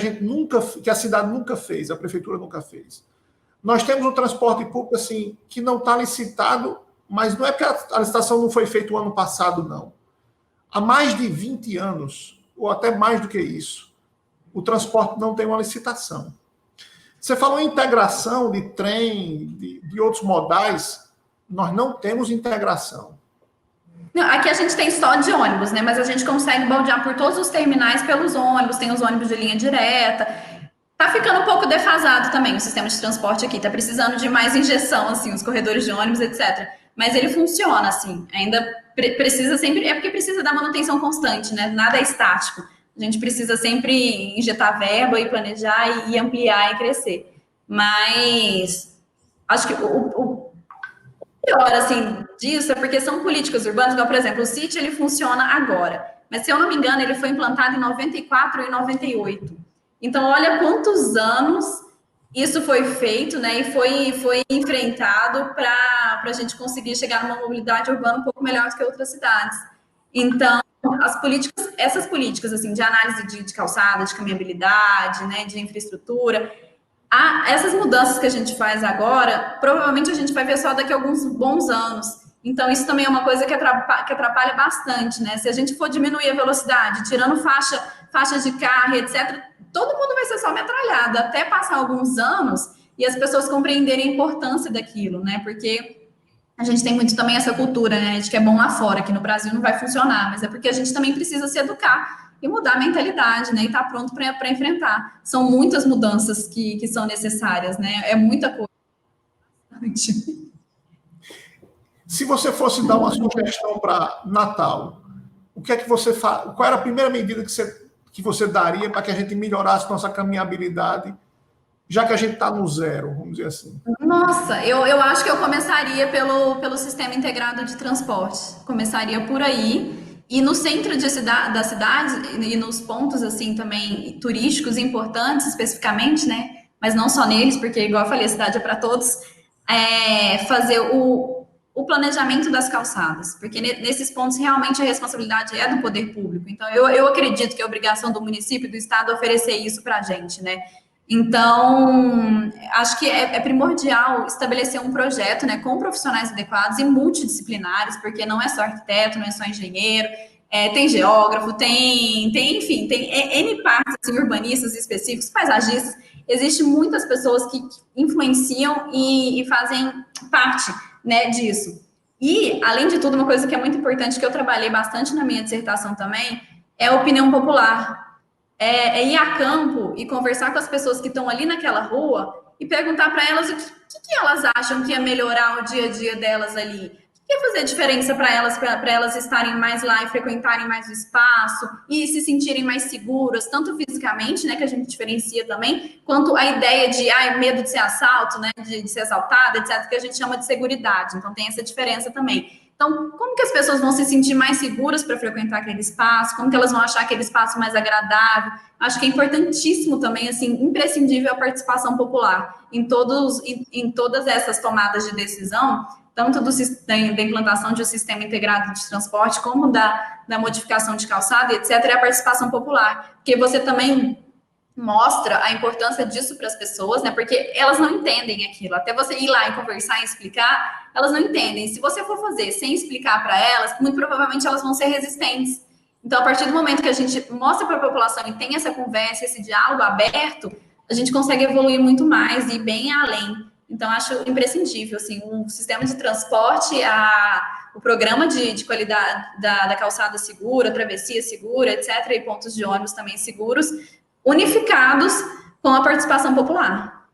que a cidade nunca fez, a prefeitura nunca fez. Nós temos um transporte público, assim, que não está licitado, mas não é porque a licitação não foi feita o ano passado, não. Há mais de 20 anos, ou até mais do que isso, o transporte não tem uma licitação. Você falou em integração de trem, de outros modais, nós não temos integração. Não, aqui a gente tem só de ônibus, né? Mas a gente consegue baldear por todos os terminais pelos ônibus, tem os ônibus de linha direta. Tá ficando um pouco defasado também o sistema de transporte aqui, tá precisando de mais injeção, assim, os corredores de ônibus, etc. Mas ele funciona, assim, ainda precisa sempre, porque precisa da manutenção constante, né? Nada é estático. A gente precisa sempre injetar verba e planejar e ampliar e crescer. Mas acho que o pior, assim, disso é porque são políticas urbanas, igual, por exemplo, o CIT, ele funciona agora. Mas, se eu não me engano, ele foi implantado em 94 e 98. Então, olha quantos anos isso foi feito, né? E foi enfrentado para a gente conseguir chegar numa mobilidade urbana um pouco melhor do que outras cidades. Então, essas políticas assim, de análise de calçada, de caminhabilidade, né, de infraestrutura, essas mudanças que a gente faz agora, provavelmente a gente vai ver só daqui a alguns bons anos. Então, isso também é uma coisa que atrapalha bastante, né? Se a gente for diminuir a velocidade, tirando faixas de carro, etc., todo mundo vai ser só metralhado, até passar alguns anos e as pessoas compreenderem a importância daquilo, né? Porque a gente tem muito também essa cultura, né? A gente que é bom lá fora, aqui no Brasil não vai funcionar, mas é porque a gente também precisa se educar e mudar a mentalidade, né? E estar pronto para enfrentar. São muitas mudanças que são necessárias, né? É muita coisa. Se você fosse dar uma sugestão para Natal, o que é que você faz? Qual era a primeira medida que você daria para que a gente melhorasse nossa caminhabilidade, já que a gente está no zero, vamos dizer assim? Nossa, eu acho que eu começaria pelo sistema integrado de transporte. Começaria por aí. E no centro da cidade, e nos pontos, assim, também turísticos importantes, especificamente, né? Mas não só neles, porque, igual eu falei, a cidade é para todos. Fazer o planejamento das calçadas. Porque nesses pontos, realmente, a responsabilidade é do poder público. Então, eu acredito que é obrigação do município e do estado oferecer isso para a gente, né? Então, acho que é primordial estabelecer um projeto, né, com profissionais adequados e multidisciplinares, porque não é só arquiteto, não é só engenheiro, tem geógrafo, enfim, tem N partes, assim, urbanistas específicos, paisagistas. Existem muitas pessoas que influenciam e fazem parte, né, disso. E, além de tudo, uma coisa que é muito importante, que eu trabalhei bastante na minha dissertação também, é a opinião popular. Ir a campo e conversar com as pessoas que estão ali naquela rua e perguntar para elas o que elas acham que ia melhorar o dia a dia delas ali. O que ia fazer diferença para elas estarem mais lá e frequentarem mais o espaço e se sentirem mais seguras, tanto fisicamente, né, que a gente diferencia também, quanto a ideia de medo de ser assalto, né, de ser assaltada, etc., que a gente chama de seguridade. Então tem essa diferença também. Então, como que as pessoas vão se sentir mais seguras para frequentar aquele espaço? Como que elas vão achar aquele espaço mais agradável? Acho que é importantíssimo também, assim, imprescindível a participação popular em todas essas tomadas de decisão, tanto da implantação de um sistema integrado de transporte, como da modificação de calçada, etc., é a participação popular. Porque você também mostra a importância disso para as pessoas, né? Porque elas não entendem aquilo. Até você ir lá e conversar e explicar, elas não entendem. Se você for fazer sem explicar para elas, muito provavelmente elas vão ser resistentes. Então, a partir do momento que a gente mostra para a população e tem essa conversa, esse diálogo aberto, a gente consegue evoluir muito mais e ir bem além. Então, acho imprescindível, assim, um sistema de transporte, o programa de qualidade da calçada segura, travessia segura, etc., e pontos de ônibus também seguros, unificados com a participação popular.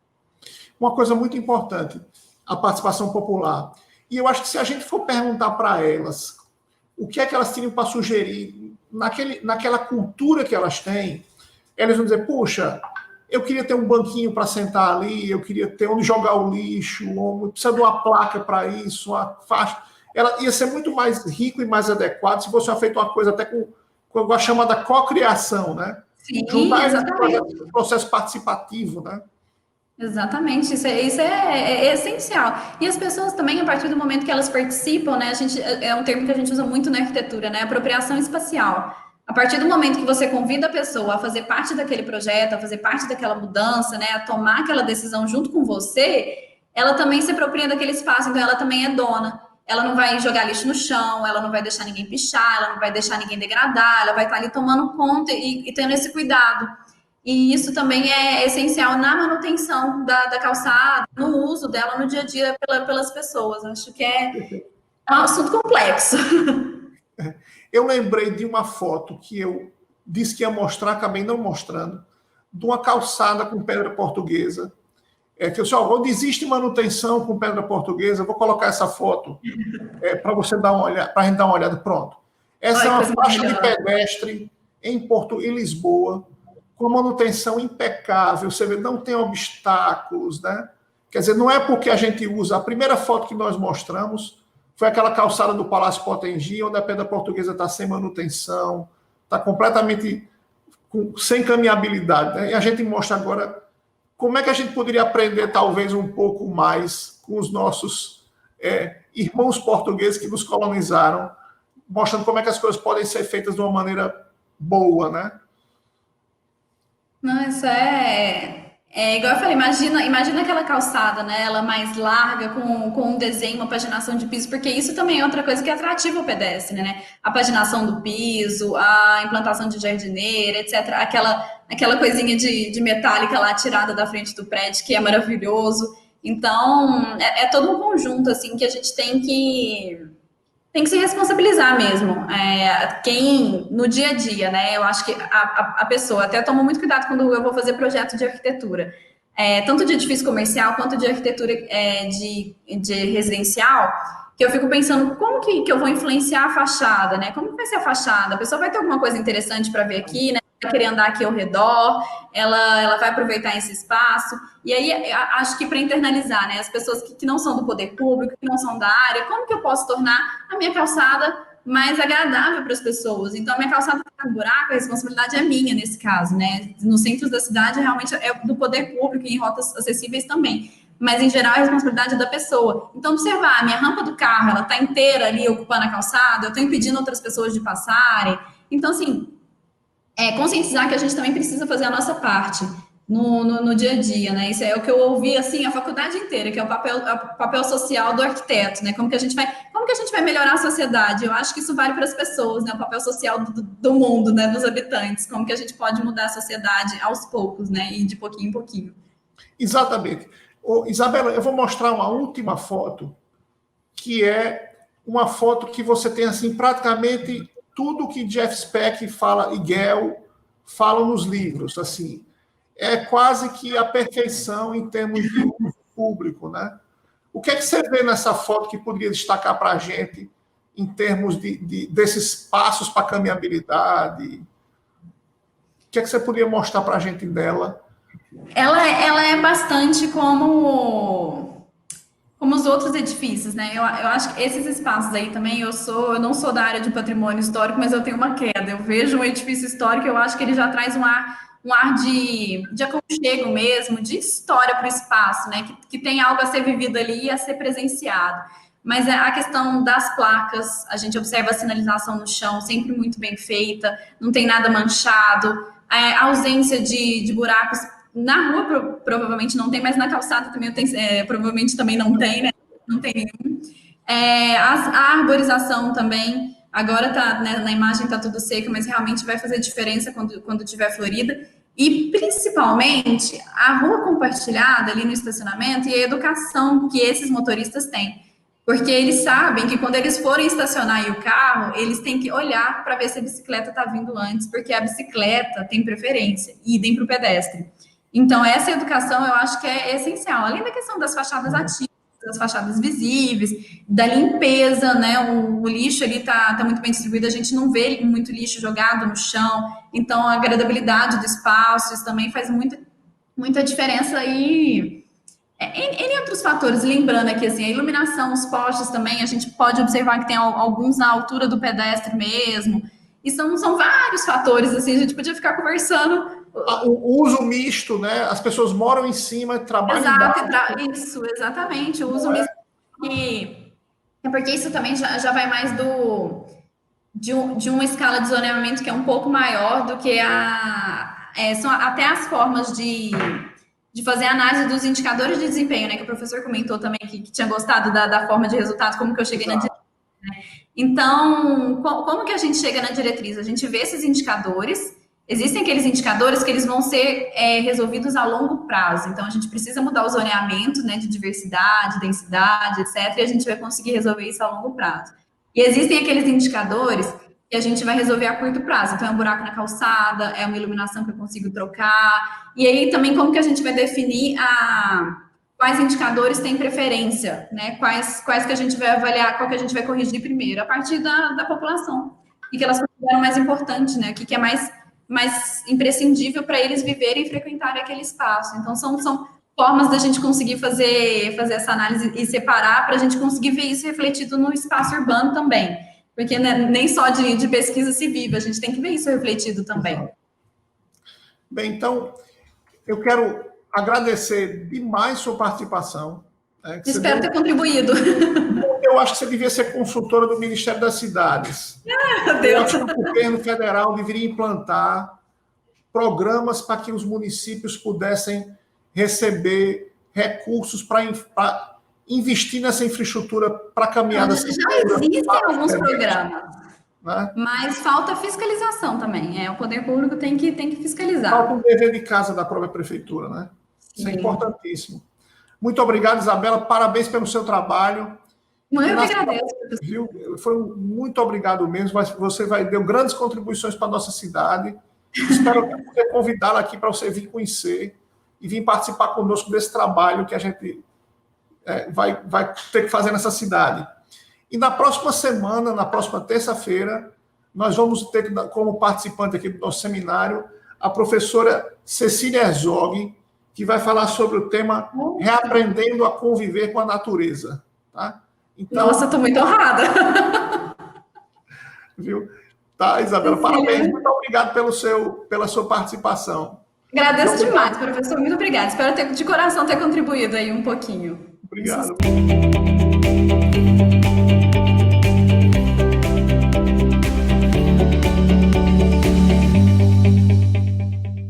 Uma coisa muito importante, a participação popular. E eu acho que se a gente for perguntar para elas o que é que elas teriam para sugerir naquela cultura que elas têm, elas vão dizer, puxa, eu queria ter um banquinho para sentar ali, eu queria ter onde jogar o lixo, precisa de uma placa para isso, uma faixa. Ela ia ser muito mais rico e mais adequado se fosse feito uma coisa até com a chamada cocriação, né? Sim, exatamente. O processo participativo, né? Exatamente, isso é essencial. E as pessoas também, a partir do momento que elas participam, né, é um termo que a gente usa muito na arquitetura, né, apropriação espacial. A partir do momento que você convida a pessoa a fazer parte daquele projeto, a fazer parte daquela mudança, né, a tomar aquela decisão junto com você, ela também se apropria daquele espaço, então ela também é dona. Ela não vai jogar lixo no chão, ela não vai deixar ninguém pichar, ela não vai deixar ninguém degradar, ela vai estar ali tomando conta e tendo esse cuidado. E isso também é essencial na manutenção da calçada, no uso dela no dia a dia pelas pessoas. Acho que é um assunto complexo. Eu lembrei de uma foto que eu disse que ia mostrar, acabei não mostrando, de uma calçada com pedra portuguesa. Que eu disse, onde existe manutenção com pedra portuguesa, vou colocar essa foto para você dar uma olhada, para a gente dar uma olhada. Pronto. Essa é uma faixa de pedestre em Lisboa, com manutenção impecável, você vê, não tem obstáculos, né? Quer dizer, não é porque a gente usa, a primeira foto que nós mostramos foi aquela calçada do Palácio Potengi, onde a pedra portuguesa está sem manutenção, está completamente sem caminhabilidade, né? E a gente mostra agora como é que a gente poderia aprender, talvez, um pouco mais com os nossos irmãos portugueses que nos colonizaram, mostrando como é que as coisas podem ser feitas de uma maneira boa, né? Não, isso igual eu falei, imagina aquela calçada, né? Ela mais larga, com um desenho, uma paginação de piso, porque isso também é outra coisa que é atrativa ao pedestre, né? A paginação do piso, a implantação de jardineira, etc. Aquela coisinha de metálica lá tirada da frente do prédio, que é maravilhoso. Então, é todo um conjunto, assim, que a gente tem que se responsabilizar mesmo. Quem, no dia a dia, né? Eu acho que a pessoa, até tomo muito cuidado quando eu vou fazer projeto de arquitetura, tanto de edifício comercial quanto de arquitetura de residencial, que eu fico pensando como que eu vou influenciar a fachada, né? Como que vai ser a fachada? A pessoa vai ter alguma coisa interessante para ver aqui, né? vai querer andar aqui ao redor, ela vai aproveitar esse espaço. E aí, acho que para internalizar, né, as pessoas que não são do poder público, que não são da área, como que eu posso tornar a minha calçada mais agradável para as pessoas? Então, a minha calçada está com buraco, a responsabilidade é minha nesse caso, né? No centro da cidade, realmente é do poder público e em rotas acessíveis também. Mas, em geral, a responsabilidade é da pessoa. Então, observar, a minha rampa do carro, ela está inteira ali ocupando a calçada, eu estou impedindo outras pessoas de passarem. Então, assim, conscientizar que a gente também precisa fazer a nossa parte no dia a dia, né? Isso é o que eu ouvi, assim, a faculdade inteira, que é o papel social do arquiteto, né? Como que a gente vai melhorar a sociedade? Eu acho que isso vale para as pessoas, né? O papel social do mundo, né? Dos habitantes. Como que a gente pode mudar a sociedade aos poucos, né? E de pouquinho em pouquinho. Exatamente. Isabela, eu vou mostrar uma última foto, que é uma foto que você tem, assim, praticamente tudo que Jeff Speck fala e Gell falam nos livros, assim, é quase que a perfeição em termos de uso público, né? O que é que você vê nessa foto que poderia destacar para a gente em termos desses passos para a caminhabilidade? O que é que você poderia mostrar para a gente dela? Ela é bastante como os outros edifícios, né? Eu acho que esses espaços aí também, eu não sou da área de patrimônio histórico, mas eu tenho uma queda. Eu vejo um edifício histórico, eu acho que ele já traz um ar de aconchego mesmo, de história para o espaço, né? Que tem algo a ser vivido ali e a ser presenciado. Mas a questão das placas, a gente observa a sinalização no chão, sempre muito bem feita, não tem nada manchado, a ausência de buracos. Na rua provavelmente não tem, mas na calçada também provavelmente também não tem, né? Não tem nenhum. A arborização também, agora tá, né, na imagem está tudo seco, mas realmente vai fazer diferença quando tiver florida. E principalmente a rua compartilhada ali no estacionamento e a educação que esses motoristas têm. Porque eles sabem que quando eles forem estacionar aí o carro, eles têm que olhar para ver se a bicicleta está vindo antes, porque a bicicleta tem preferência, idem para o pedestre. Então, essa educação eu acho que é essencial, além da questão das fachadas ativas, das fachadas visíveis, da limpeza, né? O lixo ali tá muito bem distribuído, a gente não vê muito lixo jogado no chão, então a agradabilidade do espaço, isso também faz muita diferença e em outros fatores, lembrando aqui, assim, a iluminação, os postes também, a gente pode observar que tem alguns na altura do pedestre mesmo, e são vários fatores, assim, a gente podia ficar conversando. O uso misto, né? As pessoas moram em cima, trabalham embaixo. Isso, exatamente, o uso misto. É porque isso também já vai mais de uma escala de zoneamento que é um pouco maior do que são até as formas de fazer análise dos indicadores de desempenho, né? Que o professor comentou também que tinha gostado da forma de resultado, como que eu cheguei na diretriz. Né? Então, como que a gente chega na diretriz? A gente vê esses indicadores, existem aqueles indicadores que eles vão ser resolvidos a longo prazo. Então, a gente precisa mudar o zoneamento, né, de diversidade, densidade, etc., e a gente vai conseguir resolver isso a longo prazo. E existem aqueles indicadores que a gente vai resolver a curto prazo. Então, é um buraco na calçada, é uma iluminação que eu consigo trocar. E aí, também, como que a gente vai definir quais indicadores têm preferência, né? Quais que a gente vai avaliar, qual que a gente vai corrigir primeiro, a partir da população. E que elas consideram mais importante, né? O que é mais imprescindível para eles viverem e frequentarem aquele espaço. Então, são formas da gente conseguir fazer essa análise e separar para a gente conseguir ver isso refletido no espaço urbano também. Porque né, nem só de pesquisa se vive, a gente tem que ver isso refletido também. Bem, então, eu quero agradecer demais sua participação. Né, espero ter contribuído. Eu acho que você devia ser consultora do Ministério das Cidades. Meu Deus. Eu acho que o governo federal deveria implantar programas para que os municípios pudessem receber recursos para investir nessa infraestrutura para caminhadas. Já existem alguns programas, né? Mas falta fiscalização também. O poder público tem que fiscalizar. Falta um dever de casa da própria prefeitura, né? Isso é importantíssimo. Muito obrigado, Isabela. Parabéns pelo seu trabalho. Eu que agradeço. Foi muito obrigado mesmo. Você deu grandes contribuições para a nossa cidade. Espero poder convidá-la aqui para você vir conhecer e vir participar conosco desse trabalho que a gente vai ter que fazer nessa cidade. E na próxima semana, na próxima terça-feira, nós vamos ter como participante aqui do nosso seminário a professora Cecília Herzog, que vai falar sobre o tema Reaprendendo a Conviver com a Natureza. Tá? Então, nossa, estou muito honrada. Viu? Tá, Isabela, parabéns. Muito obrigado pela sua participação. Agradeço demais, professor. Muito obrigada. Espero de coração ter contribuído aí um pouquinho. Obrigado.